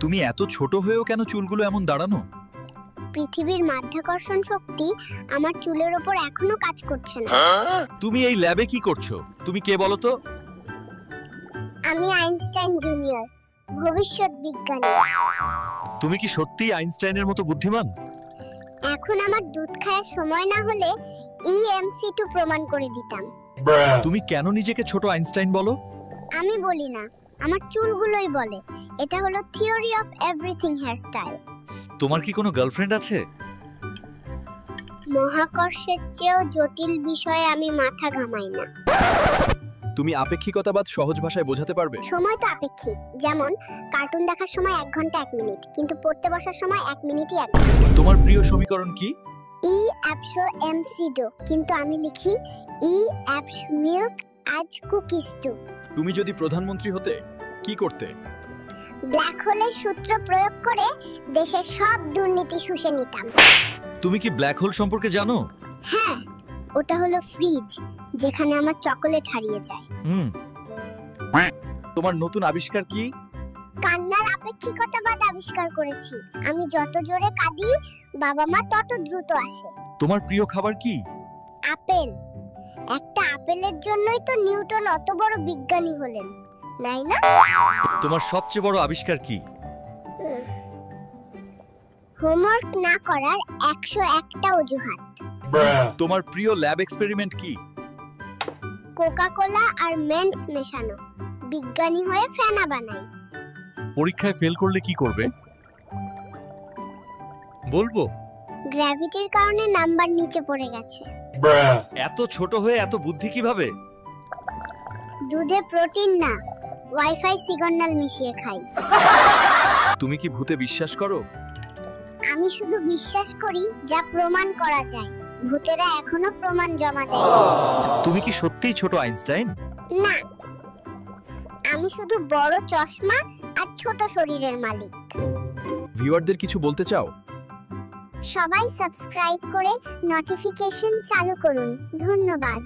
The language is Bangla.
তুমি এত ছোট হয়েও কেন চুলগুলো এমন দাঁড়ানো? পৃথিবীর মাধ্যাকর্ষণ শক্তি আমার চুলের উপর এখনো কাজ করছে না। তুমি এই ল্যাবে কি করছো? তুমি কে বলো তো? আমি আইনস্টাইন জুনিয়র, ভবিষ্যৎ বিজ্ঞানী। তুমি কি সত্যিই আইনস্টাইনের মতো বুদ্ধিমান? এখন আমার দুধ খাওয়ার সময় না হলে EMC2 প্রমাণ করে দিতাম। তুমি কেন নিজেকে ছোট আইনস্টাইন বলো? আমি বলি না, আমার চুলগুলোই বলে। এটা হলো থিওরি অফ এভরিথিং হেয়ারস্টাইল। তোমার কি কোনো গার্লফ্রেন্ড আছে? মহাকর্ষের চেয়েও জটিল বিষয়ে আমি মাথা ঘামাই না। তুমি আপেক্ষিকতাবাদ সহজ ভাষায় বোঝাতে পারবে? সময় তো আপেক্ষিক। যেমন কার্টুন দেখার সময় 1 ঘন্টা 1 মিনিট, কিন্তু পড়তে বসার সময় 1 মিনিটই 1 ঘন্টা। তোমার প্রিয় সমীকরণ কি? E অ্যাপসো MC2, কিন্তু আমি লিখি E অ্যাপস মিল্ক আজ কুকিজ টু। তুমি যদি প্রধানমন্ত্রী হতে কি করতে? ব্ল্যাক হোলের সূত্র প্রয়োগ করে দেশের সব দুর্নীতি শুষে নিতাম। তুমি কি ব্ল্যাক হোল সম্পর্কে জানো? হ্যাঁ, ওটা হলো ফ্রিজ, যেখানে আমার চকোলেট হারিয়ে যায়। তোমার নতুন আবিষ্কার কি? কান্নার আপেক্ষিকতাবাদ আবিষ্কার করেছি। আমি যত জোরে কাঁদি, বাবা মা তত দ্রুত আসে। তোমার প্রিয় খাবার কি? আপেল। একটা আপেলের জন্যই তো নিউটন অত বড় বিজ্ঞানী হলেন, নাই না? তোমার সবচেয়ে বড় আবিষ্কার কি? হোমওয়ার্ক না করার 101টা অজুহাত। তোমার প্রিয় ল্যাব এক্সপেরিমেন্ট কি? কোকা-কোলা আর মেন্স মেশানো। বিজ্ঞানী হয়ে ফেনা বানাই। পরীক্ষায় ফেল করলে কি করবে? বলবো। গ্র্যাভিটির কারণে নাম্বার নিচে পড়ে গেছে। এত ছোট হয়ে এত বুদ্ধি কিভাবে? দুধে প্রোটিন না, ওয়াইফাই সিগন্যাল মিশিয়ে খাই। তুমি কি ভূতে বিশ্বাস করো? আমি শুধু বিশ্বাস করি যা প্রমাণ করা যায়। ভূতেরা এখনো প্রমাণ জমা দেয়। তুমি কি সত্যিই ছোট আইনস্টাইন? না, আমি শুধু বড় চশমা আর ছোট শরীরের মালিক। ভিউয়ারদের কিছু বলতে চাও? সবাই সাবস্ক্রাইব করে নোটিফিকেশন চালু করুন। ধন্যবাদ।